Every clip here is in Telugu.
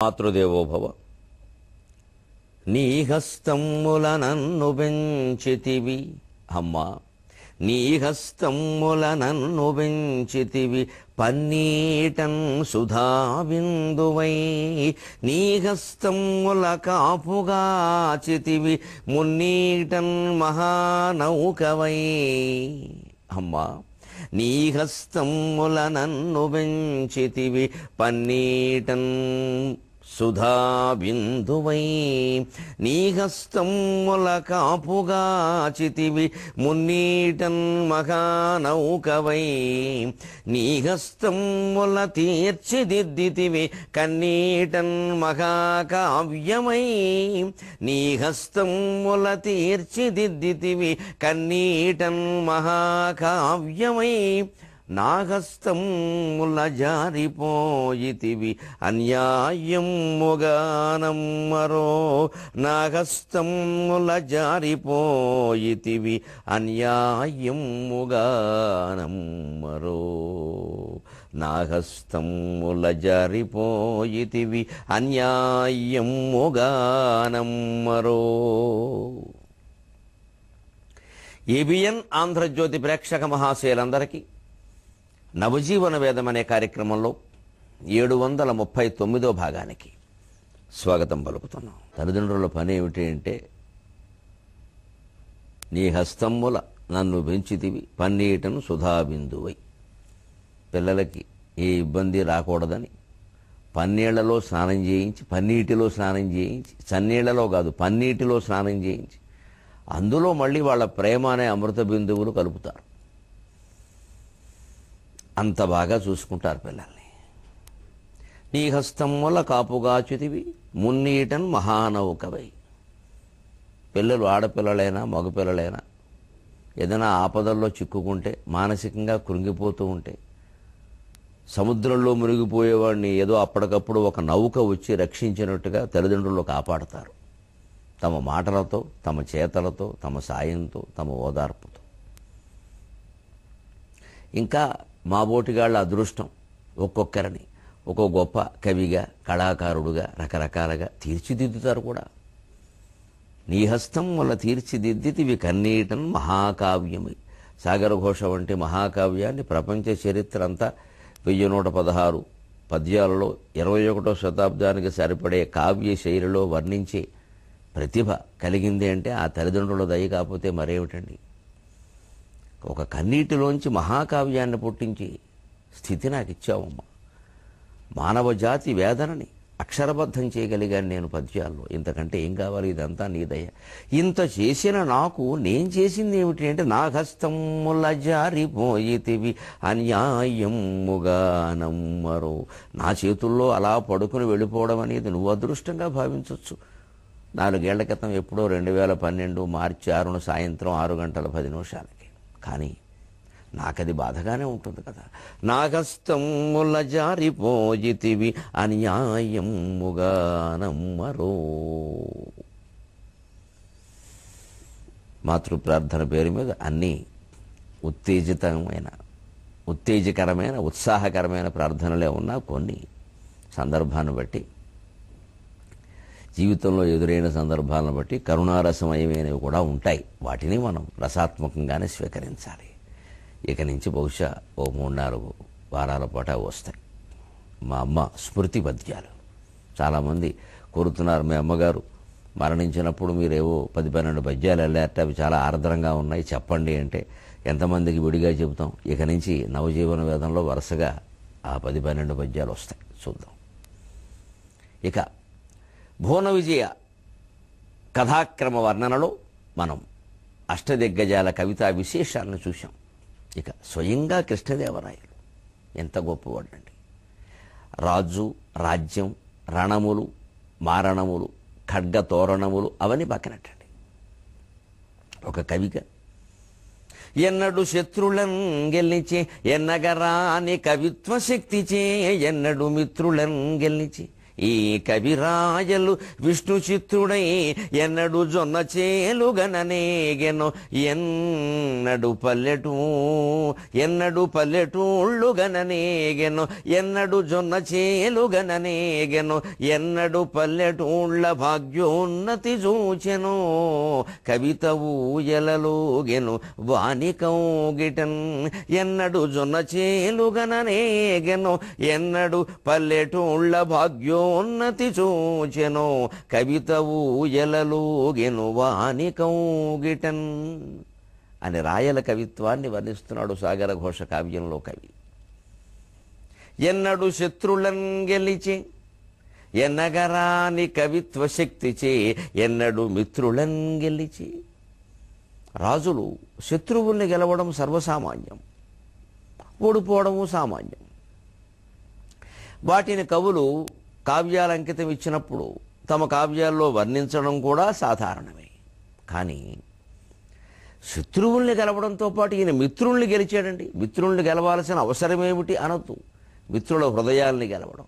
మాతృదేవోభవ. నీ హస్తముల నన్ను పెంచితివి అమ్మా, నీ హస్తముల నన్ను పెంచితివి, పన్నీటన్ సుధాబిందువై. నీ హస్తముల కాపుగాచితివి, మున్నీటన్ మహానౌకవై. అమ్మా, నీ హస్తముల నన్ను పెంచితివి, పన్నీటన్ సుధాబిందువై. నీ హస్తముల కాపుగాచితివి, మున్నీటన్ మహానౌకవై. నీ హస్తముల తీర్చిదిద్దితివి, కన్నీటన్ మహాకావ్యమై. నీ హస్తముల తీర్చిదిద్దితివి, కన్నీటన్ మహాకావ్యమై. నా హస్తముల జారిపోయితివి, అన్యాయముగానమ్మరో. నా హస్తముల జారిపోయితివి, అన్యాయముగానమ్మరో. నా హస్తముల జారిపోయితివి, అన్యాయముగానమ్మరో. ఏబిఎన్ ఆంధ్రజ్యోతి ప్రేక్షక మహాశయులందరికీ నవజీవన వేదం అనే కార్యక్రమంలో 739వ భాగానికి స్వాగతం పలుకుతున్నాం. తల్లిదండ్రుల పని ఏమిటి అంటే, నీ హస్తముల నన్ను పెంచితివి, పన్నీటను సుధాబిందువై. పిల్లలకి ఏ ఇబ్బంది రాకూడదని పన్నీళ్లలో స్నానం చేయించి, పన్నీటిలో స్నానం చేయించి, చన్నీళ్లలో కాదు పన్నీటిలో స్నానం చేయించి, అందులో మళ్ళీ వాళ్ళ ప్రేమ అనే అమృత బిందువులు కలుపుతారు. అంత బాగా చూసుకుంటారు పిల్లల్ని. నీ హస్తముల కాపుగాచితివి, మున్నీటన్ మహానౌకవై. పిల్లలు ఆడపిల్లలైనా మగపిల్లలైనా ఏదైనా ఆపదల్లో చిక్కుకుంటే, మానసికంగా కృంగిపోతూ ఉంటే, సముద్రంలో మునిగిపోయేవాడిని ఏదో అప్పటికప్పుడు ఒక నౌక వచ్చి రక్షించినట్టుగా తల్లిదండ్రులు కాపాడతారు. తమ మాటలతో, తమ చేతలతో, తమ సాయంతో, తమ ఓదార్పుతో. ఇంకా మా బోటిగాళ్ళ అదృష్టం, ఒక్కొక్కరిని ఒక్కో గొప్ప కవిగా, కళాకారుడుగా రకరకాలుగా తీర్చిదిద్దుతారు కూడా. నీ హస్తం వల్ల తీర్చిదిద్దితివి, కన్నీటన్ మహాకావ్యమై. సాగర ఘోష వంటి మహాకావ్యాన్ని ప్రపంచ చరిత్ర అంతా 1116 పద్యాలలో 21వ శతాబ్దానికి సరిపడే కావ్య శైలిలో వర్ణించే ప్రతిభ కలిగింది అంటే ఆ తల్లిదండ్రుల దయ కాకపోతే మరేమిటండి. ఒక కన్నీటిలోంచి మహాకావ్యాన్ని పుట్టించి స్థితి నాకు ఇచ్చావమ్మా. మానవ జాతి వేదనని అక్షరబద్ధం చేయగలిగాను నేను పద్యాల్లో. ఇంతకంటే ఏం కావాలి? ఇదంతా నీ దయ. ఇంత చేసిన నాకు నేను చేసింది ఏమిటి అంటే, నా హస్తముల జారిపోయితివి, అన్యాయముగానమ్మరో. నా చేతుల్లో అలా పడుకుని వెళ్ళిపోవడం అనేది నువ్వు అదృష్టంగా భావించవచ్చు. 4 ఏళ్ల క్రితం ఎప్పుడో 2012 మార్చి 6న సాయంత్రం 6:10 కానీ నాకది బాధగానే ఉంటుంది కదా. నా హస్తముల జారిపోయితివి, అన్యాయముగానమ్మరో. మాతృప్రార్థన పేరు మీద అన్నీ ఉత్తేజకరమైన ఉత్సాహకరమైన ప్రార్థనలే ఉన్నా, కొన్ని సందర్భాన్ని బట్టి, జీవితంలో ఎదురైన సందర్భాలను బట్టి కరుణారసమయమైనవి కూడా ఉంటాయి. వాటిని మనం రసాత్మకంగానే స్వీకరించాలి. ఇక నుంచి బహుశా 3-4 వారాల పాటు వస్తాయి మా అమ్మ స్మృతి పద్యాలు. చాలామంది కోరుతున్నారు, మీ అమ్మగారు మరణించినప్పుడు మీరేవో 10-12 పద్యాలు వెళ్ళారట, అవి చాలా ఆర్ద్రంగా ఉన్నాయి, చెప్పండి అంటే ఎంతమందికి విడిగా చెబుతాం. ఇక నుంచి నవజీవన వేదంలో వరుసగా ఆ 10-12 పద్యాలు వస్తాయి, చూద్దాం. ఇక భువన విజయ కథాక్రమ వర్ణనలో మనం అష్టదిగ్గజాల కవితా విశేషాలను చూశాం. ఇక స్వయంగా కృష్ణదేవరాయలు ఎంత గొప్పవాడండి. రాజు, రాజ్యం, రణములు, మారణములు, ఖడ్గ తోరణములు అవన్నీ పక్కనట్టండి. ఒక కవిగా ఎన్నడు శత్రులను గెలిచే, ఎన్నగరాని కవిత్వ శక్తిచే, ఎన్నడు మిత్రులను గెలిచి, ఈ కవిరాయలు విష్ణు చిత్రుడై ఎన్నడు జొన్న చేలుగననేగెను ఎన్నడు పల్లెటూళ్ళు గననేగెను ఎన్నడు జొన్న చేలుగననేగెను ఎన్నడు పల్లెటూళ్ళ భాగ్యోన్నతి చూచెను కవిత ఊయలలోగెను వాని కౌగిటన్ ఎన్నడు జొన్న చేలుగననేగెను ఎన్నడు పల్లెటూళ్ళ భాగ్యోన్నతి చూచెను కవిత ఊయలలోగెను వాని కౌగిటన్ అని రాయల కవిత్వాన్ని వర్ణిస్తున్నాడు సాగర ఘోష కావ్యంలో కవి. ఎన్నడు శత్రులన్ గెలిచి ఎన్నగరాని కవిత్వ శక్తిచే ఎన్నడు మిత్రులన్ గెలిచి. రాజులు శత్రువుల్ని గెలవడం సర్వసామాన్యం, ఓడిపోవడము సామాన్యం. వాటిని కవులు కావ్యాల అంకితం ఇచ్చినప్పుడు తమ కావ్యాల్లో వర్ణించడం కూడా సాధారణమే. కానీ శత్రువుల్ని గెలవడంతో పాటు ఈయన మిత్రుల్ని గెలిచాడండి. మిత్రుల్ని గెలవాల్సిన అవసరమేమిటి అనొద్దు, మిత్రుల హృదయాల్ని గెలవడం.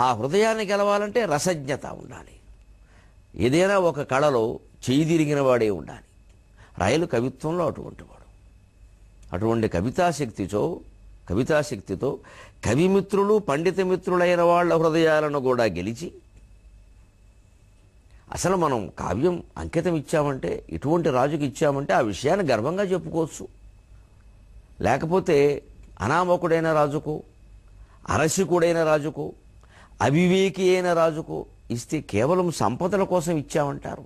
ఆ హృదయాన్ని గెలవాలంటే రసజ్ఞత ఉండాలి. ఏదైనా ఒక కళలో చేయి తిరిగిన వాడే ఉండాలి. రాయలు కవిత్వంలో అటువంటి వాడు. అటువంటి కవితాశక్తితో కవిమిత్రులు పండిత మిత్రులైన వాళ్ళ హృదయాలను కూడా గెలిచి, అసలు మనం కావ్యం అంకితం ఇచ్చామంటే, ఇటువంటి రాజుకి ఇచ్చామంటే ఆ విషయాన్ని గర్వంగా చెప్పుకోవచ్చు. లేకపోతే అనామకుడైన రాజుకు, అరసికుడైన రాజుకు, అవివేకి అయిన రాజుకు ఇస్తే కేవలం సంపదల కోసం ఇచ్చామంటారు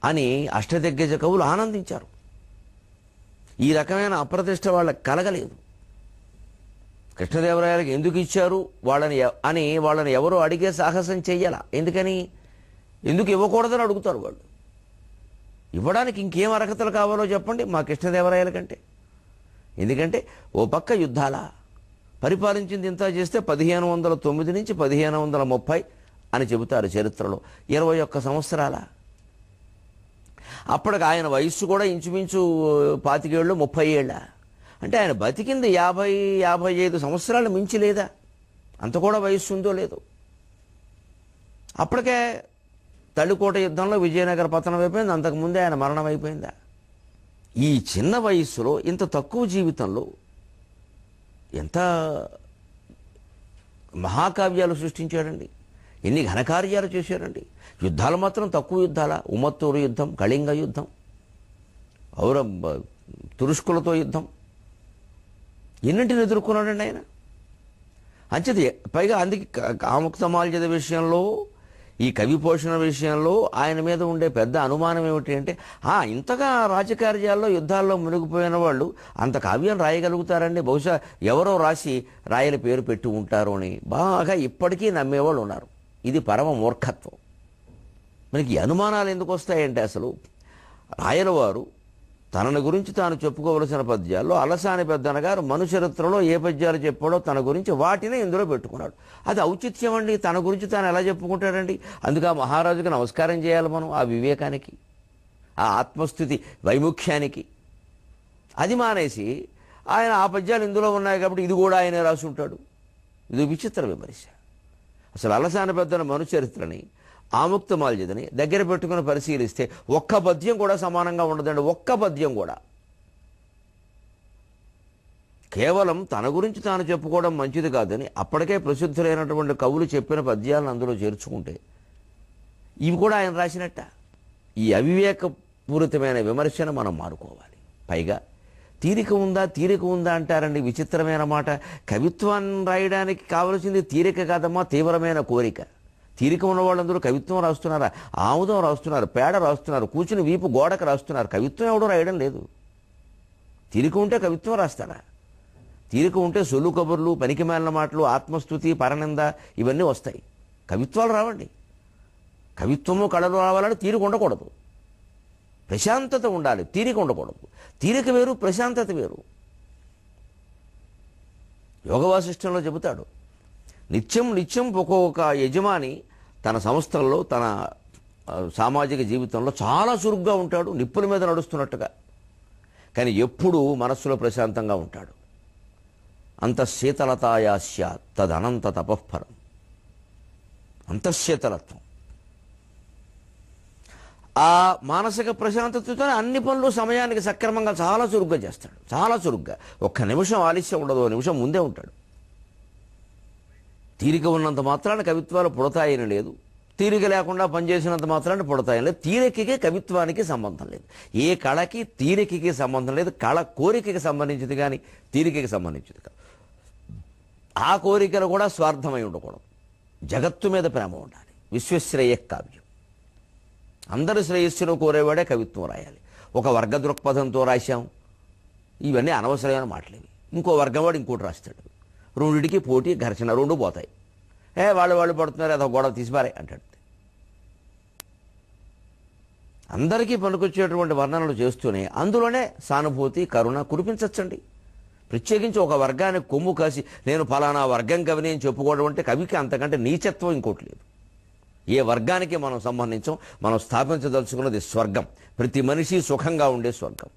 అని అష్టదిగ్గజ కవులు ఆనందించారు. ఈ రకమైన అప్రతిష్ట వాళ్ళకి కలగలేదు. కృష్ణదేవరాయలకి ఎందుకు ఇచ్చారు వాళ్ళని ఎవరో అడిగే సాహసం చెయ్యాల. ఎందుకు ఇవ్వకూడదని అడుగుతారు వాళ్ళు. ఇవ్వడానికి ఇంకేం అర్హతలు కావాలో చెప్పండి మా కృష్ణదేవరాయల కంటే. ఎందుకంటే ఓ పక్క యుద్ధాల పరిపాలించింది ఇంత చేస్తే 1509 నుంచి 1530 అని చెబుతారు చరిత్రలో. 21 సంవత్సరాల. అప్పటికి ఆయన వయస్సు కూడా ఇంచుమించు 25 ఏళ్ళు 30 ఏళ్ళ. అంటే ఆయన బతికింది 50-55 సంవత్సరాలు మించి లేదా? అంత కూడా వయస్సు ఉందో లేదో. అప్పటికే తళికోట యుద్ధంలో విజయనగర పతనం అయిపోయింది. అంతకుముందే ఆయన మరణం అయిపోయిందా? ఈ చిన్న వయస్సులో ఇంత తక్కువ జీవితంలో ఎంత మహాకావ్యాలు సృష్టించాడండి. ఎన్ని ఘనకార్యాలు చేశారండి. యుద్ధాలు మాత్రం తక్కువ యుద్ధాల. ఉమ్మత్తూరు యుద్ధం, కళింగ యుద్ధం, తురుష్కులతో యుద్ధం, ఎన్నింటిని ఎదుర్కొన్నాడండి ఆయన. అంచేది పైగా అందుకే కాముక్తమాల్యద విషయంలో, ఈ కవి పోషణ విషయంలో ఆయన మీద ఉండే పెద్ద అనుమానం ఏమిటి అంటే, ఇంతగా రాజకార్యాల్లో యుద్ధాల్లో మునిగిపోయిన వాళ్ళు అంత కావ్యం రాయగలుగుతారండి, బహుశా ఎవరో రాసి రాయల పేరు పెట్టి ఉంటారు అని బాగా ఇప్పటికీ నమ్మేవాళ్ళు ఉన్నారు. ఇది పరమ మూర్ఖత్వం. మనకి అనుమానాలు ఎందుకు వస్తాయంటే, అసలు రాయల వారు తనని గురించి తాను చెప్పుకోవలసిన పద్యాల్లో అలసాని పెద్దన గారు మనుచరిత్రలో ఏ పద్యాలు చెప్పాడో తన గురించి వాటినే ఇందులో పెట్టుకున్నాడు. అది ఔచిత్యం అండి. తన గురించి తాను ఎలా చెప్పుకుంటాడండి? అందుకే ఆ మహారాజుకి నమస్కారం చేయాలి మనం, ఆ వివేకానికి, ఆ ఆత్మస్థుతి వైముఖ్యానికి. అది మానేసి ఆయన ఆ పద్యాలు ఇందులో ఉన్నాయి కాబట్టి ఇది కూడా ఆయనే రాసి ఉంటాడు. ఇది విచిత్ర విమర్శ. అసలు అలసాని పెద్దన మనుచరిత్రని, ఆముక్తమాల్యదని దగ్గర పెట్టుకుని పరిశీలిస్తే ఒక్క పద్యం కూడా సమానంగా ఉండదండి. ఒక్క పద్యం కూడా. కేవలం తన గురించి తాను చెప్పుకోవడం మంచిది కాదని అప్పటికే ప్రసిద్ధులైనటువంటి కవులు చెప్పిన పద్యాలను అందులో చేర్చుకుంటే ఇవి కూడా ఆయన రాసినట్ట. ఈ అవివేకపూరితమైన విమర్శను మనం మానుకోవాలి. పైగా తీరిక ఉందా అంటారండి. విచిత్రమైన మాట. కవిత్వాన్ని రాయడానికి కావలసింది తీరిక కాదమ్మా, తీవ్రమైన కోరిక. తీరిక ఉన్న వాళ్ళందరూ కవిత్వం రాస్తున్నారా? ఆముదం రాస్తున్నారు, పేడ రాస్తున్నారు, కూర్చుని వీపు గోడకు రాస్తున్నారు. కవిత్వం ఎవడో రాయడం లేదు. తీరిక ఉంటే కవిత్వం రాస్తారా? తీరిక ఉంటే సొల్లు కబుర్లు, పనికిమాలిన మాటలు, ఆత్మస్థుతి, పరనింద ఇవన్నీ వస్తాయి. కవిత్వాలు రావండి. కవిత్వము కళలు రావాలని తీరిక ఉండకూడదు. ప్రశాంతత ఉండాలి, తీరిక ఉండకూడదు. తీరిక వేరు, ప్రశాంతత వేరు. యోగవాసిష్టంలో చెబుతాడు, నిత్యం ఒక్కొక్క యజమాని తన సంస్థల్లో, తన సామాజిక జీవితంలో చాలా చురుగ్గా ఉంటాడు, నిప్పుల మీద నడుస్తున్నట్టుగా. కానీ ఎప్పుడూ మనస్సులో ప్రశాంతంగా ఉంటాడు. అంతఃశీతలతాయా స్యాత్ తదనంత తపఃఫలం. అంతఃశీతలత్వం, ఆ మానసిక ప్రశాంతతతోనే అన్ని పనులు సమయానికి సక్రమంగా చాలా చురుగ్గా చేస్తాడు. చాలా చురుగ్గా, ఒక్క నిమిషం ఆలస్యం ఉండదు, నిమిషం ముందే ఉంటాడు. తీరిక ఉన్నంత మాత్రాన కవిత్వాలు పుడతాయని లేదు, తీరిక లేకుండా పనిచేసినంత మాత్రాన పుడతాయని లేదు. తీరికకి కవిత్వానికి సంబంధం లేదు. ఏ కళకి తీరికకి సంబంధం లేదు. కళ కోరికకి సంబంధించింది కానీ తీరికకి సంబంధించింది కాదు. ఆ కోరికలు కూడా స్వార్థమై ఉండకూడదు. జగత్తు మీద ప్రేమ ఉండాలి. విశ్వశ్రేయ కావ్యం, అందరి శ్రేయస్సును కోరేవాడే కవిత్వం రాయాలి. ఒక వర్గ దృక్పథంతో రాశాం, ఇవన్నీ అనవసరమైన మాటలేవి. ఇంకో వర్గం వాడు ఇంకోటి రాస్తాడు, రెండిటికి పోటీ ఘర్షణ, రెండు పోతాయి. వాళ్ళు పడుతున్నారు, అదో గొడవ తీసిపారే అంటాడు. అందరికీ పనికొచ్చేటువంటి వర్ణనలు చేస్తూనే అందులోనే సానుభూతి కరుణ కురిపించచ్చండి. ప్రత్యేకించి ఒక వర్గానికి కొమ్ము కాసి నేను ఫలానా వర్గం కవిని అని చెప్పుకోవడం అంటే కవికి అంతకంటే నీచత్వం ఇంకోటి లేదు. ఏ వర్గానికి మనం సంబంధించాం, మనం స్థాపించదలుచుకున్నది స్వర్గం, ప్రతి మనిషి సుఖంగా ఉండే స్వర్గం.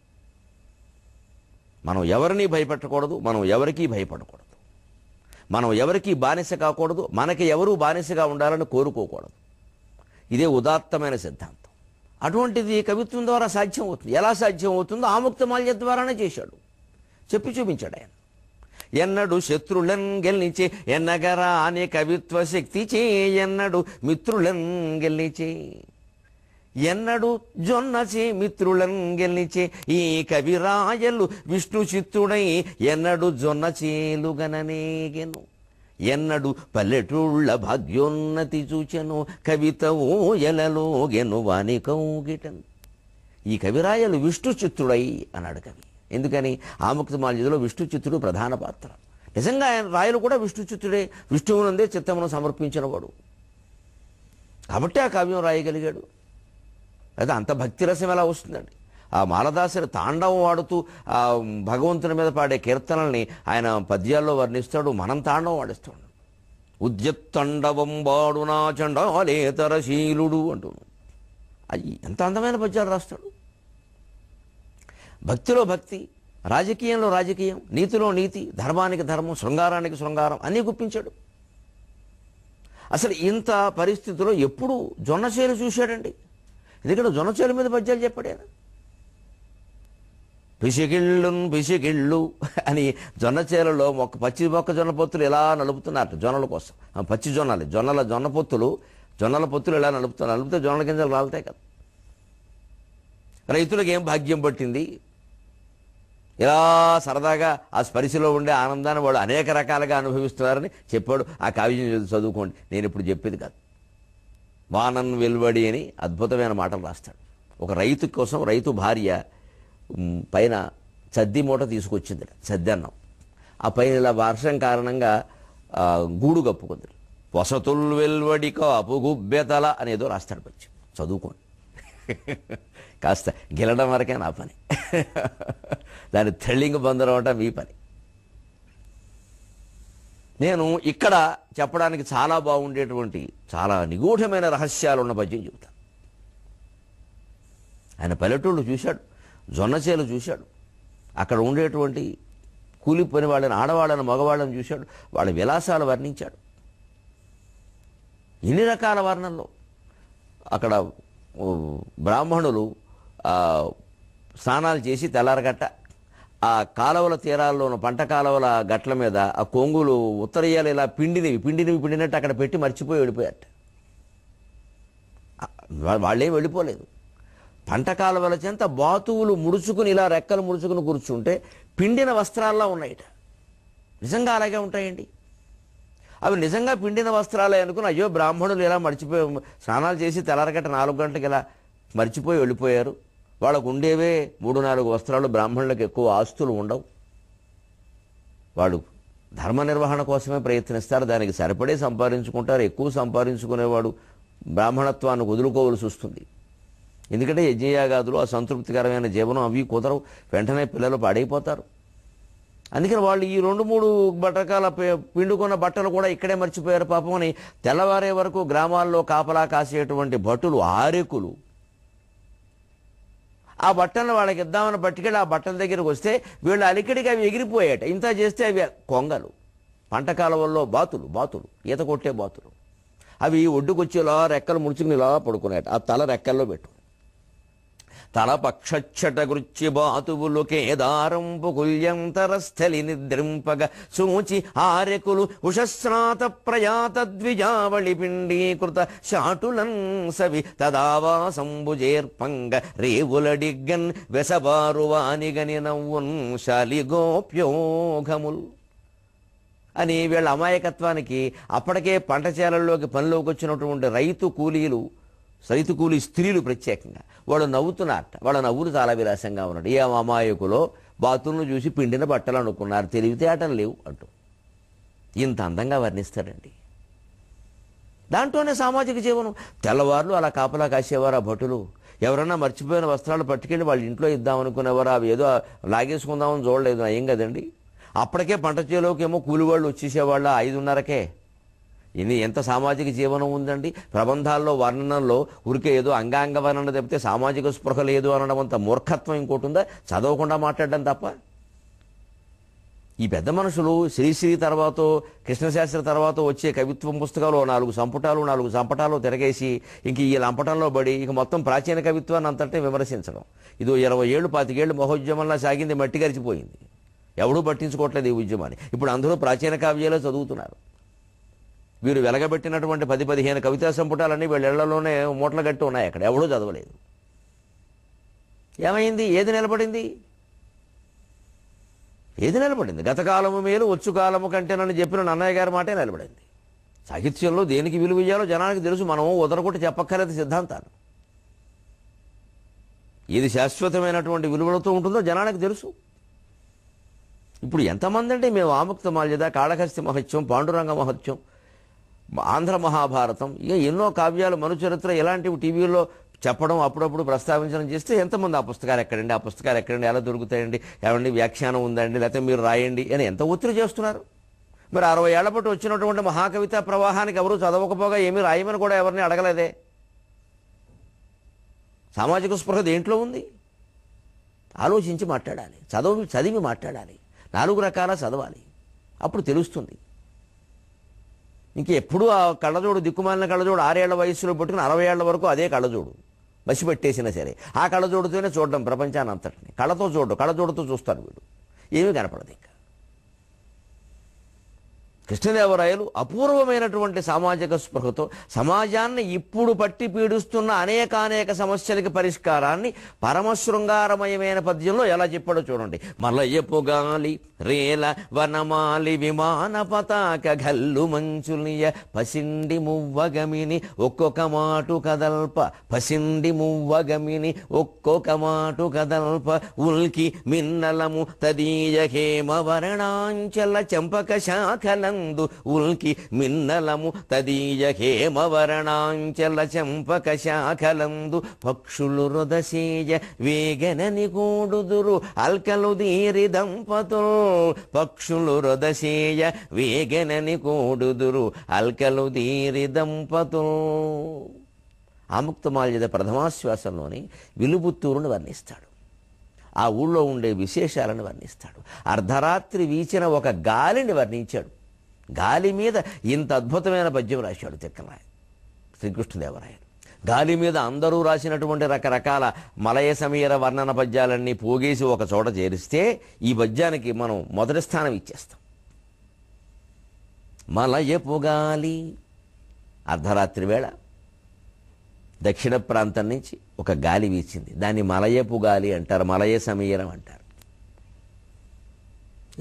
మనం ఎవరిని భయపెట్టకూడదు, మనం ఎవరికీ భయపడకూడదు, మనం ఎవరికీ బానిస కాకూడదు, మనకి ఎవరూ బానిసగా ఉండాలని కోరుకోకూడదు. ఇదే ఉదాత్తమైన సిద్ధాంతం. అటువంటిది కవిత్వం ద్వారా సాధ్యం అవుతుంది. ఎలా సాధ్యం అవుతుందో ఆముక్తమాల్య ద్వారానే చేశాడు, చెప్పి చూపించాడు ఆయన. ఎన్నడు శత్రులన్ గెలిచే ఎన్నగరా అనే కవిత్వ శక్తి చే, ఎన్నడు మిత్రులన్ గెలిచే, ఎన్నడు జొన్నచే మిత్రులన్ గెలిచే ఈ కవిరాయలు విష్ణు చిత్తుడై, ఎన్నడు జొన్న చేలుగననేగెను, ఎన్నడు పల్లెటూళ్ళ భాగ్యోన్నతి చూచెను, కవిత ఓయలలోగెను వాని కౌగిటను. ఈ కవిరాయలు విష్ణు చిత్తుడై అన్నాడు కవి. ఎందుకని? ఆముక్తమాల్యదలో విష్ణు చిత్తుడు ప్రధాన పాత్ర. నిజంగా ఆయన రాయలు కూడా విష్ణు చిత్తుడే, విష్ణువునందే చిత్తమును సమర్పించినవాడు కాబట్టి ఆ కావ్యం రాయగలిగాడు. అయితే అంత భక్తిరసం ఎలా వస్తుందండి? ఆ మాలదాసుని తాండవం వాడుతూ ఆ భగవంతుని మీద పాడే కీర్తనల్ని ఆయన పద్యాల్లో వర్ణిస్తాడు, మనం తాండవం వాడిస్తాడు. ఉద్యత్తండవం వాడు నా చండాలేతరశీలుడు అంటూను అయ్యి ఎంత అందమైన పద్యాలు రాస్తాడు. భక్తిలో భక్తి, రాజకీయంలో రాజకీయం, నీతిలో నీతి, ధర్మానికి ధర్మం, శృంగారానికి శృంగారం అన్నీ గుప్పించాడు. అసలు ఇంత పరిస్థితిలో ఎప్పుడు జొన్నచేలు చూశాడండి. ఎందుకంటే జొన్నచేలు మీద పద్యాలు చెప్పాడు ఆయన. పిసిగిళ్ళు అని జొన్నచేలలో పచ్చి మొక్కజొన్న పొత్తులు ఎలా నలుపుతున్నారు జొన్నల కోసం. పచ్చి జొన్న పొత్తులు ఎలా నలిపితే జొన్నల గింజలు రాలుతాయి కదా. రైతులకు ఏం భాగ్యం పట్టింది, ఇలా సరదాగా ఆ స్పరిశలో ఉండే ఆనందాన్ని వాళ్ళు అనేక రకాలుగా అనుభవిస్తున్నారని చెప్పాడు. ఆ కావ్యం చదువుకోండి, నేను ఇప్పుడు చెప్పేది కాదు. వానన్ వెలువడి అని అద్భుతమైన మాటలు రాస్తాడు. ఒక రైతు కోసం రైతు భార్య పైన చద్ది మూట తీసుకొచ్చింది, చద్దన్నం. ఆ పైన ఇలా వర్షం కారణంగా గూడు కప్పుకుంది. వసతుల్ వెల్వడి కాపు గుబ్బెతల అనేదో రాస్తాడు. పచ్చి చదువుకోండి, కాస్త గెలడం వరకే నా పని, దాన్ని థ్రిల్లింగ్ పొందడం అంటే మీ పని. నేను ఇక్కడ చెప్పడానికి చాలా బాగుండేటువంటి చాలా నిగూఢమైన రహస్యాలు ఉన్న పద్యం చెబుతాను. ఆయన పల్లెటూళ్ళు చూశాడు, జొన్నచేలు చూశాడు, అక్కడ ఉండేటువంటి కూలి పని వాళ్ళని, ఆడవాళ్ళని, మగవాళ్ళని చూశాడు, వాళ్ళ విలాసాలు వర్ణించాడు. ఇన్ని రకాల వర్ణనలో అక్కడ బ్రాహ్మణులు స్నానాలు చేసి తెల్లారగట్ట ఆ కాలువల తీరాల్లో ఉన్న పంట కాలువల గట్ల మీద ఆ కొంగులు ఉత్తరీయాలు ఇలా పిండినట్టు అక్కడ పెట్టి మర్చిపోయి వెళ్ళిపోయారట. వాళ్ళేం వెళ్ళిపోలేదు. పంట కాలువల చెంత బాతువులు ముడుచుకుని ఇలా రెక్కలు ముడుచుకుని కూర్చుంటే పిండిన వస్త్రాల్లో ఉన్నాయట. నిజంగా అలాగే ఉంటాయండి. అవి నిజంగా పిండిన వస్త్రాలే అనుకుని అయ్యో బ్రాహ్మణులు ఇలా మర్చిపోయి స్నానాలు చేసి తెల్లారగట్ట 4 గంటలకు ఇలా మర్చిపోయి వెళ్ళిపోయారు. వాళ్ళకు ఉండేవే 3-4 వస్త్రాలు. బ్రాహ్మణులకు ఎక్కువ ఆస్తులు ఉండవు. వాడు ధర్మ నిర్వహణ కోసమే ప్రయత్నిస్తారు, దానికి సరిపడే సంపాదించుకుంటారు. ఎక్కువ సంపాదించుకునేవాడు బ్రాహ్మణత్వాన్ని వదులుకోవలసి వస్తుంది. ఎందుకంటే యజ్ఞయాగాదులు, ఆ సంతృప్తికరమైన జీవనం అవి కుదరవు, వెంటనే పిల్లలు పాడైపోతారు. అందుకని వాళ్ళు ఈ 2-3 బట్టకాల పిండుకున్న బట్టలు కూడా ఇక్కడే మర్చిపోయారు పాపం అని తెల్లవారే వరకు గ్రామాల్లో కాపలా కాసేటువంటి భటులు, ఆరెకులు ఆ బట్టలను వాళ్ళకి ఇద్దామని పట్టుకెళ్ళి ఆ బట్టల దగ్గరికి వస్తే వీళ్ళు అలికిడికి అవి ఎగిరిపోయాట. ఇంత చేస్తే అవి కొంగలు, పంట కాలువల్లో బాతులు ఈత కొట్టే బాతులు. అవి ఒడ్డుకొచ్చేలా రెక్కలు ముడుచుకుని ఇలా పడుకున్నాయట. ఆ తల రెక్కల్లో పెట్టు. తల పక్షచ్చట గృచ్చి బాతువులు కేదారంపు కుల్యంతరస్థలి నిద్రింపగ సూచి ఆరెకులు ఉషస్నాత ప్రయాత ద్విజావళి పిండీకృత శాటులన్ సవి తదావాసంబుజేర్పంగ రేవులడిగ్గన్ వెసబారు వానిగని నవ్వున్ శాలిగోప్యోఘముల్ అని వీళ్ళ అమాయకత్వానికి అప్పటికే పంట చేలల్లోకి పనిలోకి వచ్చినటువంటి రైతు కూలీ స్త్రీలు ప్రత్యేకంగా వాళ్ళు నవ్వుతున్నారట. వాళ్ళ నవ్వులు చాలా విలాసంగా ఉన్నాడు. ఏ అమాయకులో బాతులను చూసి పిండిన బట్టలు అనుకున్నారు, తెలివితేటలు లేవు అంటూ ఇంత అందంగా వర్ణిస్తాడండి. దాంట్లోనే సామాజిక జీవనం. తెల్లవారులు అలా కాపలా కాసేవారు ఆ భటులు. ఎవరన్నా మర్చిపోయిన వస్త్రాలు పట్టుకెళ్ళి వాళ్ళ ఇంట్లో ఇద్దామనుకునేవారు. అవి ఏదో లాగేసుకుందామని చూడలేదు, ఏం కదండి. అప్పటికే పంట చేలోకి ఏమో కూలివాళ్ళు వచ్చేసేవాళ్ళ 5:30కే. ఇది ఎంత సామాజిక జీవనం ఉందండి. ప్రబంధాల్లో వర్ణనలో ఉరికే ఏదో అంగాంగ వర్ణన తప్పితే సామాజిక స్పృహ లేదు అనడం అంత మూర్ఖత్వం ఇంకోటి ఉందా? చదవకుండా మాట్లాడడం తప్ప. ఈ పెద్ద మనుషులు శ్రీశ్రీ తర్వాత, కృష్ణశాస్త్రి తర్వాత వచ్చే కవిత్వం పుస్తకాలు 4 సంపుటాలు తిరగేసి ఇంక ఈ లంపటంలో పడి ఇక మొత్తం ప్రాచీన కవిత్వాన్ని అంతటే విమర్శించడం. ఇదో 20 ఏళ్ళు 25 ఏళ్ళు మహోద్యమంలా సాగింది, మట్టి గరిచిపోయింది. ఎవడూ పట్టించుకోవట్లేదు ఈ ఉద్యమాన్ని. ఇప్పుడు అందరూ ప్రాచీన కావ్యాలే చదువుతున్నారు. వీరు వెలగబెట్టినటువంటి 10-15 కవితా సంపుటాలన్నీ వీళ్ళ ఇళ్లలోనే మూటలు గట్టి ఉన్నాయి. అక్కడ ఎవడూ చదవలేదు. ఏమైంది? ఏది నిలబడింది? గతకాలము మేలు వచ్చు కాలము కంటేనని చెప్పిన నన్నయ్య గారి మాటే నిలబడింది. సాహిత్యంలో దేనికి విలువ ఇయ్యాలో జనానికి తెలుసు. మనం ఉదరకొట్టి చెప్పక్కర్లేదు సిద్ధాంతాలు. ఏది శాశ్వతమైనటువంటి విలువలతో ఉంటుందో జనానికి తెలుసు. ఇప్పుడు ఎంతమంది అంటే మేము ఆముక్త మాల్యద, కాళహస్తి మహత్యం, పాండురంగ మహత్యం, ఆంధ్ర మహాభారతం, ఇక ఎన్నో కావ్యాలు, మనుచరిత్ర ఇలాంటివి టీవీలో చెప్పడం, అప్పుడప్పుడు ప్రస్తావించడం చేస్తే ఎంతమంది ఆ పుస్తకాలు ఎక్కడండి, ఎలా దొరుకుతాయండి, ఏమండి వ్యాఖ్యానం ఉందండి, లేకపోతే మీరు రాయండి అని ఎంత ఒత్తిడి చేస్తున్నారు. మరి 60 ఏళ్ల పాటు వచ్చినటువంటి మహాకవితా ప్రవాహానికి ఎవరు చదవకపోగా ఏమీ రాయమని కూడా ఎవరిని అడగలేదే. సామాజిక స్పృహ దేంట్లో ఉంది? ఆలోచించి మాట్లాడాలి, చదివి మాట్లాడాలి, 4 రకాల చదవాలి, అప్పుడు తెలుస్తుంది. ఇంకెప్పుడు ఆ కళ్ళజోడు, దిక్కుమాలిన కళ్ళజోడు 6 ఏళ్ల వయసులో పట్టుకుని 60 ఏళ్ల వరకు అదే కళ్ళజోడు బసి పెట్టేసినా సరే ఆ కళ్ళజోడుతోనే చూడడం ప్రపంచాన్ని అంతటిని. కళ్ళతో చూడడం, కళ్ళజోడుతో చూస్తాడు వీడు, ఏమీ కనపడదు. ఇంకా కృష్ణదేవరాయలు అపూర్వమైనటువంటి సామాజిక స్పృహతో సమాజాన్ని ఇప్పుడు పట్టి పీడిస్తున్న అనేక సమస్యలకి పరిష్కారాన్ని పరమశృంగారమయమైన పద్యంలో ఎలా చెప్పాడో చూడండి. మలయపు గాలి రేల వనమాలి విమాన పతాక గల్లు మంచులియ పసిండి మువ్వగమిని ఒక్కొక్క మాటు కదల్ప, పసిండి మువ్వగమిని ఒక్కొక్క మాటు కదల్ప, ఉల్కి మిన్నలము తదీయ హేమ వర్ణాంచల చంపక శాఖలం ఉల్కి మిన్నలము తదీయ హేమవర్ణాంచల చంపక శాఖలందు, పక్షులు రొదసేయ వేగనని కూడుదురు అల్కలు దీరి దంపతులు, పక్షులు రొదసేయ వేగనని కూడుదురు అల్కలు దీరి దంపతులు. ఆముక్తమాల్యద ప్రథమాశ్వాసంలోని విలుపుత్తూరుని వర్ణిస్తాడు. ఆ ఊళ్ళో ఉండే విశేషాలను వర్ణిస్తాడు. అర్ధరాత్రి వీచిన ఒక గాలిని వర్ణించాడు. గాలి మీద ఇంత అద్భుతమైన పద్యం రాశాడు తిక్కన శ్రీకృష్ణదేవరాయలు. గాలి మీద అందరూ రాసినటువంటి రకరకాల మలయ సమీర వర్ణన పద్యాలన్నీ పోగేసి ఒక చోట చేరిస్తే ఈ పద్యానికి మనం మొదటి స్థానం ఇచ్చేస్తాం. మలయపు గాలి, అర్ధరాత్రి వేళ దక్షిణ ప్రాంతం నుంచి ఒక గాలి వీచింది, దాన్ని మలయపు గాలి అంటారు, మలయ సమీరం అంటారు.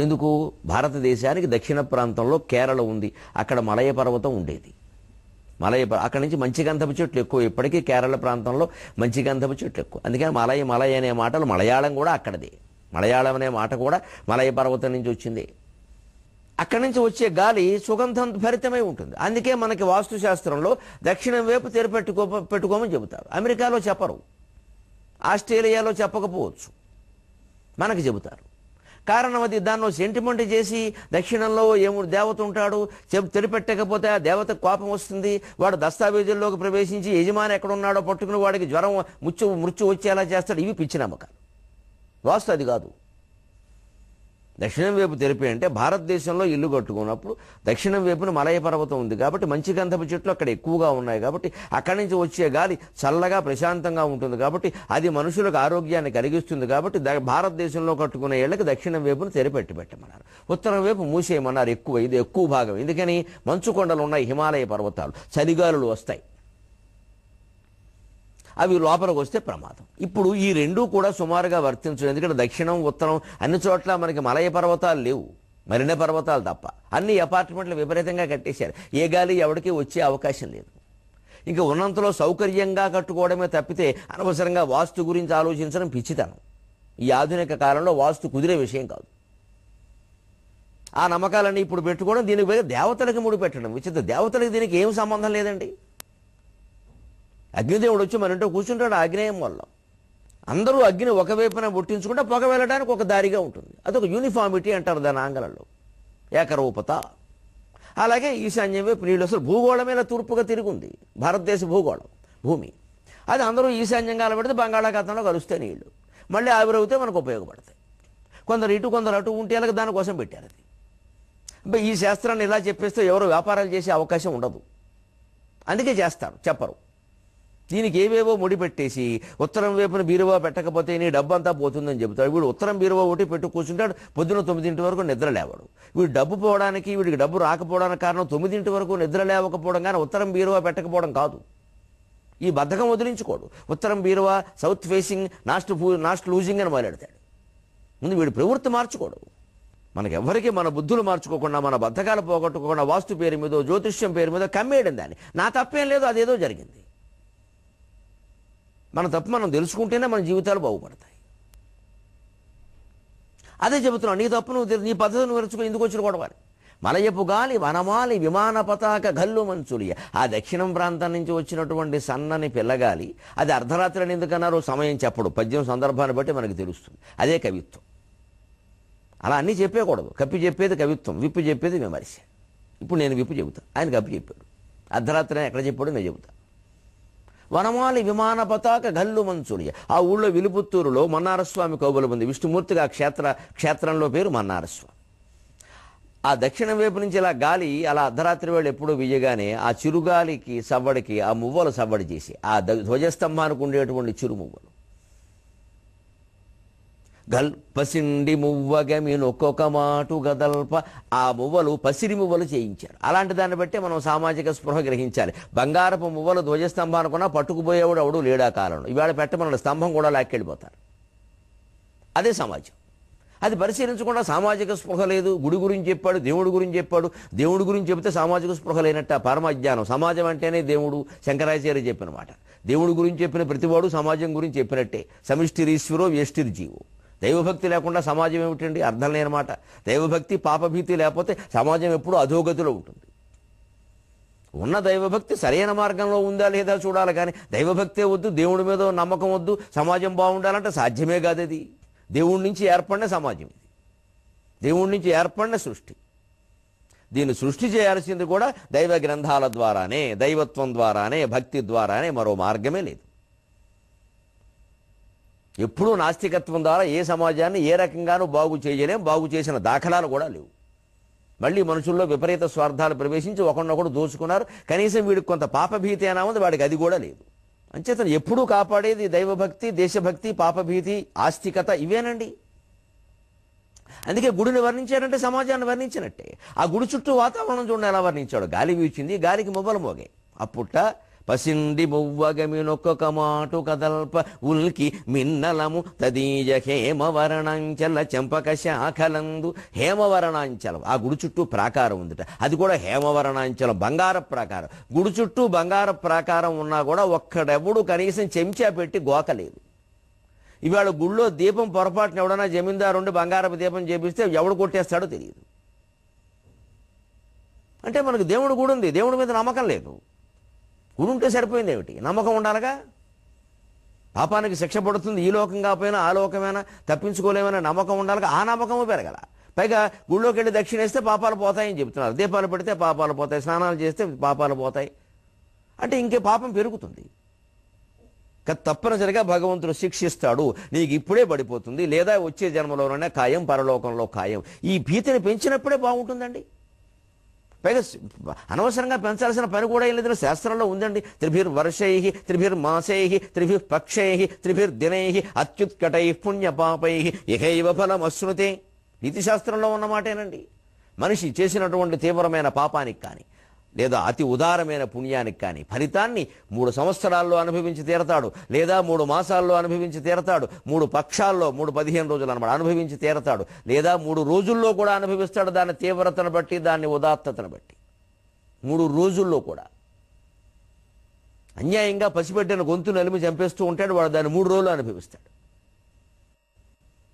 ఎందుకు? భారతదేశానికి దక్షిణ ప్రాంతంలో కేరళ ఉంది, అక్కడ మలయ పర్వతం ఉండేది. అక్కడి నుంచి మంచి గంధపు చెట్లు ఎక్కువ, ఇప్పటికీ కేరళ ప్రాంతంలో మంచి గంధపు చెట్లు ఎక్కువ. అందుకని మలయ అనే మాటలు మలయాళం కూడా అక్కడదే. మలయాళం అనే మాట కూడా మలయ పర్వతం నుంచి వచ్చింది. అక్కడి నుంచి వచ్చే గాలి సుగంధం భరితమై ఉంటుంది. అందుకే మనకి వాస్తు శాస్త్రంలో దక్షిణం వైపు పెట్టుకోమని చెబుతారు. అమెరికాలో చెప్పరు, ఆస్ట్రేలియాలో చెప్పకపోవచ్చు, మనకి చెబుతారు. కారణం అది. దాన్ని సెంటిమెంట్ చేసి దక్షిణంలో ఏముడు దేవత ఉంటాడు తెలిపెట్టకపోతే ఆ దేవతకు కోపం వస్తుంది, వాడు దస్తావేజుల్లోకి ప్రవేశించి యజమాని ఎక్కడున్నాడో పట్టుకుని వాడికి జ్వరం మృత్యు వచ్చేలా చేస్తాడు. ఇవి పిచ్చి నమ్మకాలు. వాస్తు అది కాదు. దక్షిణం వైపు తెలిపి అంటే భారతదేశంలో ఇల్లు కట్టుకున్నప్పుడు దక్షిణం వైపున మలయ పర్వతం ఉంది కాబట్టి మంచి గంధపు చెట్లు అక్కడ ఎక్కువగా ఉన్నాయి కాబట్టి అక్కడి నుంచి వచ్చే గాలి చల్లగా ప్రశాంతంగా ఉంటుంది కాబట్టి అది మనుషులకు ఆరోగ్యాన్ని కలిగిస్తుంది కాబట్టి భారతదేశంలో కట్టుకునే ఇళ్లకు దక్షిణం వైపున తెరిపెట్టి పెట్టమన్నారు. ఉత్తరం వైపు మూసేయమన్నారు. ఇది ఎక్కువ భాగం. ఎందుకని మంచు కొండలు ఉన్నాయి, హిమాలయ పర్వతాలు, చలిగాలులు వస్తాయి, అవి లోపలికి వస్తే ప్రమాదం. ఇప్పుడు ఈ రెండూ కూడా సుమారుగా వర్తించడం. ఎందుకంటే దక్షిణం ఉత్తరం అన్ని చోట్ల మనకి మలయ పర్వతాలు లేవు, మరిన పర్వతాలు తప్ప. అన్ని అపార్ట్మెంట్లు విపరీతంగా కట్టేశారు. ఏ గాలి ఎవరికి వచ్చే అవకాశం లేదు. ఇంకా ఉన్నంతలో సౌకర్యంగా కట్టుకోవడమే తప్పితే అనవసరంగా వాస్తు గురించి ఆలోచించడం పిచ్చితనం. ఈ ఆధునిక కాలంలో వాస్తు కుదిరే విషయం కాదు. ఆ నమ్మకాలన్నీ ఇప్పుడు పెట్టుకోవడం, దీనికి పైగా దేవతలకి ముడి పెట్టడం విచిత్ర. దేవతలకి దీనికి ఏం సంబంధం లేదండి. అగ్నిదేవుడు వచ్చి మన ఇంట్లో కూర్చుంటాడు ఆగ్నేయం వల్ల. అందరూ అగ్ని ఒకవైపున పుట్టించుకుంటే పొగ వెళ్ళడానికి ఒక దారిగా ఉంటుంది. అదొక యూనిఫామిటీ అంటారు దాని ఆంగ్లంలో, ఏకరూపత. అలాగే ఈశాన్యం వైపు నీళ్ళు అసలు భూగోళం మీద తూర్పుగా తిరుగుంది. భారతదేశ భూగోళం భూమి అది అందరూ ఈశాన్యంగా పెడితే బంగాళాఖాతంలో కలుస్తే నీళ్లు మళ్ళీ ఆవిరవుతే మనకు ఉపయోగపడతాయి. కొందరు ఇటు కొందరు అటు ఉంటే అలాగే దానికోసం పెట్టారు. అది ఈ శాస్త్రాన్ని ఇలా చెప్పేస్తే ఎవరు వ్యాపారాలు చేసే అవకాశం ఉండదు. అందుకే చేస్తారు, చెప్పరు. దీనికి ఏవేవో ముడిపెట్టేసి ఉత్తరం వైపున బీరువా పెట్టకపోతే నీ డబ్బంతా పోతుందని చెబుతాడు. వీడు ఉత్తరం బీరువా ఒకటి పెట్టు కూర్చుంటాడు, పొద్దున 9 వరకు నిద్ర లేవాడు. వీడు డబ్బు పోవడానికి, వీడికి డబ్బు రాకపోవడానికి కారణం 9 వరకు నిద్ర లేవకపోవడం, కానీ ఉత్తరం బీరువా పెట్టకపోవడం కాదు. ఈ బద్ధకం వదిలించుకోడు. ఉత్తరం బీరువా సౌత్ ఫేసింగ్, నాస్ట్ లూజింగ్ అని మొదలెడతాడు. ముందు వీడు ప్రవృత్తి మార్చుకోడు. మనకెవ్వరికీ మన బుద్ధులు మార్చుకోకుండా, మన బద్ధకాలు పోగొట్టుకోకుండా వాస్తు పేరు మీదో జ్యోతిష్యం పేరు మీదో కమ్మేయడం దాన్ని. నా తప్పేం లేదు, అదేదో జరిగింది. మన తప్పు మనం తెలుసుకుంటేనే మన జీవితాలు బాగుపడతాయి. అదే చెబుతున్నాను, నీ తప్పు నువ్వు నీ పద్ధతి నువ్వు తెలుసుకో, ఎందుకు వచ్చిన గొడవని. మలయపు గాలి వనమాలి విమాన పతాక గల్లు మంచులియ. ఆ దక్షిణం ప్రాంతం నుంచి వచ్చినటువంటి సన్నని పిల్లగాలి, అది అర్ధరాత్రి ఎందుకన్నారో సమయం చెప్పడు, పద్యం సందర్భాన్ని బట్టి మనకు తెలుస్తుంది. అదే కవిత్వం. అలా అన్నీ చెప్పేయకూడదు. కప్పి చెప్పేది కవిత్వం, విప్పు చెప్పేది విమర్శ. ఇప్పుడు నేను విప్పు చెబుతాను, ఆయన కప్పి చెప్పాడు. అర్ధరాత్రి ఎక్కడ చెప్పాడు నేను చెబుతాను. వనమాలి విమాన పతాక గల్లు మంచులియ. ఆ ఊళ్ళో విలుపుత్తూరులో మన్నారస్వామి కౌబలం ఉంది. విష్ణుమూర్తిగా క్షేత్రంలో పేరు మన్నారస్వామి. ఆ దక్షిణం వైపు నుంచి ఇలా గాలి అలా అర్ధరాత్రి వేళ ఎప్పుడూ వీయగానే ఆ చిరుగాలికి సవ్వడికి ఆ మువ్వలు సవ్వడి చేసి, ఆ ధ్వజస్తంభానికి ఉండేటువంటి చిరు మువ్వలు పసిండి మువ్వగమినొక్కొక్క మాటు గదల్ప. ఆ మువ్వలు పసిరి మువ్వలు చేయించారు. అలాంటి దాన్ని బట్టే మనం సామాజిక స్పృహ గ్రహించాలి. బంగారపు మువ్వలు ధ్వజస్తంభానుకున్నా పట్టుకుపోయేవాడు ఎవడు లేడా కాలంలో. ఇవాళ పెట్టమన్న స్తంభం కూడా లాక్కెళ్ళిపోతారు. అదే సమాజం. అది పరిశీలించకుండా సామాజిక స్పృహ లేదు. గుడి గురించి చెప్పాడు, దేవుడి గురించి చెప్పాడు. దేవుడి గురించి చెబితే సామాజిక స్పృహ లేనట్ట, పరమ అజ్ఞానం. సమాజం అంటేనే దేవుడు, శంకరాచార్య చెప్పిన మాట. దేవుడి గురించి చెప్పిన ప్రతివాడు సమాజం గురించి చెప్పినట్టే. సమిష్టిరీశ్వరో వ్యష్టిర్జీవో. దైవభక్తి లేకుండా సమాజం ఏమిటండి? అర్థం లేని మాట. దైవభక్తి పాపభీతి లేకపోతే సమాజం ఎప్పుడూ అధోగతిలో ఉంటుంది. ఉన్న దైవభక్తి సరైన మార్గంలో ఉందా లేదా చూడాలి, కానీ దైవభక్తే వద్దు, దేవుడి మీద నమ్మకం వద్దు, సమాజం బాగుండాలంటే సాధ్యమే కాదు. అది దేవుడి నుంచి ఏర్పడిన సమాజం. ఇది దేవుడి నుంచి ఏర్పడిన సృష్టి. దీన్ని సృష్టి చేయాల్సింది కూడా దైవ గ్రంథాల ద్వారానే, దైవత్వం ద్వారానే, భక్తి ద్వారానే. మరో మార్గమే లేదు. ఎప్పుడూ నాస్తికత్వం ద్వారా ఏ సమాజాన్ని ఏ రకంగానూ బాగు చేయలేం. బాగు చేసిన దాఖలాలు కూడా లేవు. మళ్ళీ మనుషుల్లో విపరీత స్వార్థాలు ప్రవేశించి ఒకరినొకడు దోచుకున్నారు. కనీసం వీడికి కొంత పాపభీతి అయినా ఉంది, వాడికి అది కూడా లేదు. అంచేతను ఎప్పుడూ కాపాడేది దైవభక్తి, దేశభక్తి, పాపభీతి, ఆస్తికత ఇవేనండి. అందుకే గుడిని వర్ణించాడంటే సమాజాన్ని వర్ణించినట్టే. ఆ గుడి చుట్టూ వాతావరణం చూడండి ఎలా వర్ణించాడు. గాలి వీచింది, గాలికి మువ్వలు మోగాయి. అప్పుట పసిండి మువ్వగమినొక్కొక్క మాటు కదల్ప ఉల్కి మిన్నలము తదీయ హేమవరణాంచల చెంపక శాఖలందు. హేమవరణాంచలం, ఆ గుడి చుట్టూ ప్రాకారం ఉందిట. అది కూడా హేమవరణాంచలం, బంగార ప్రాకారం. గుడి చుట్టూ బంగార ప్రాకారం ఉన్నా కూడా ఒక్కడెవడు కనీసం చెంచా పెట్టి గోకలేదు. ఇవాళ గుళ్ళో దీపం పొరపాటున ఎవడన్నా జమీందారు ఉండి బంగారపు దీపం చేపిస్తే ఎవడు కొట్టేస్తాడో తెలియదు. అంటే మనకు దేవుడు గుడి ఉంది, దేవుడి మీద నమ్మకం లేదు. గుడి ఉంటే సరిపోయింది ఏమిటి? నమ్మకం ఉండాలిగా. పాపానికి శిక్ష పడుతుంది, ఈ లోకం కాకపోయినా ఆ లోకమైనా తప్పించుకోలేమనే నమ్మకం ఉండాలి. ఆ నమ్మకము పెరగల. పైగా గుళ్ళోకి వెళ్ళి దక్షిణేస్తే పాపాలు పోతాయని చెబుతున్నారు. దీపాలు పెడితే పాపాలు పోతాయి, స్నానాలు చేస్తే పాపాలు పోతాయి అంటే ఇంకే పాపం పెరుగుతుంది. తప్పనిసరిగా భగవంతుడు శిక్షిస్తాడు, నీకు ఇప్పుడే పడిపోతుంది, లేదా వచ్చే జన్మలోనే ఖాయం, పరలోకంలో ఖాయం. ఈ భీతిని పెంచినప్పుడే బాగుంటుందండి. పైగా అనవసరంగా పెంచాల్సిన పని కూడా ఏం లేదని శాస్త్రంలో ఉందండి. త్రిభిర్వర్షై త్రిభిర్మాసై త్రిభిర్పక్షై త్రిభిర్దినై అత్యుత్కటై పుణ్యపాపై ఇహైవ ఫలమశ్నుతే. నీతిశాస్త్రంలో ఉన్నమాటేనండి. మనిషి చేసినటువంటి తీవ్రమైన పాపానికి కానీ లేదా అతి ఉదారమైన పుణ్యానికి కానీ ఫలితాన్ని 3 సంవత్సరాల్లో అనుభవించి తీరతాడు, లేదా 3 మాసాల్లో అనుభవించి తీరతాడు, 3 పక్షాల్లో 15 రోజులు అన్నమాట అనుభవించి తీరతాడు, లేదా 3 రోజుల్లో కూడా అనుభవిస్తాడు. దాని తీవ్రతను బట్టి, దాని ఉదాత్తతను బట్టి 3 రోజుల్లో కూడా. అన్యాయంగా పసిపెట్టిన గొంతు నలిమి చంపేస్తూ ఉంటాడు, వాడు దాన్ని 3 రోజులు అనుభవిస్తాడు.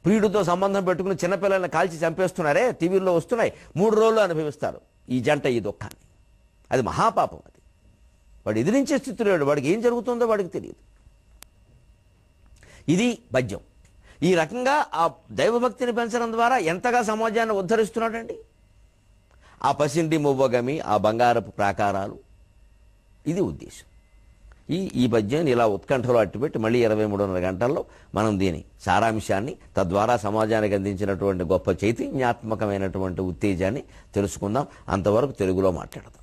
ప్రియుడితో సంబంధం పెట్టుకుని చిన్నపిల్లల్ని కాల్చి చంపేస్తున్నారే, టీవీల్లో వస్తున్నాయి, 3 రోజులు అనుభవిస్తారు ఈ జంట ఈ దుఃఖాన్ని. అది మహాపాపం. అది వాడు ఎదిరించే స్థితిలో లేడు, వాడికి ఏం జరుగుతుందో వాడికి తెలియదు. ఇది పద్యం. ఈ రకంగా ఆ దైవభక్తిని పెంచడం ద్వారా ఎంతగా సమాజాన్ని ఉద్ధరిస్తున్నాడండి. ఆ పసింటి మువ్వగమి, ఆ బంగారపు ప్రాకారాలు, ఇది ఉద్దేశం. ఈ పద్యాన్ని ఇలా ఉత్కంఠలో అట్టుపెట్టి మళ్ళీ 23:30 గంటల్లో మనం దీని సారాంశాన్ని, తద్వారా సమాజానికి అందించినటువంటి గొప్ప చైతన్యాత్మకమైనటువంటి ఉత్తేజాన్ని తెలుసుకుందాం. అంతవరకు తెలుగులో మాట్లాడదాం.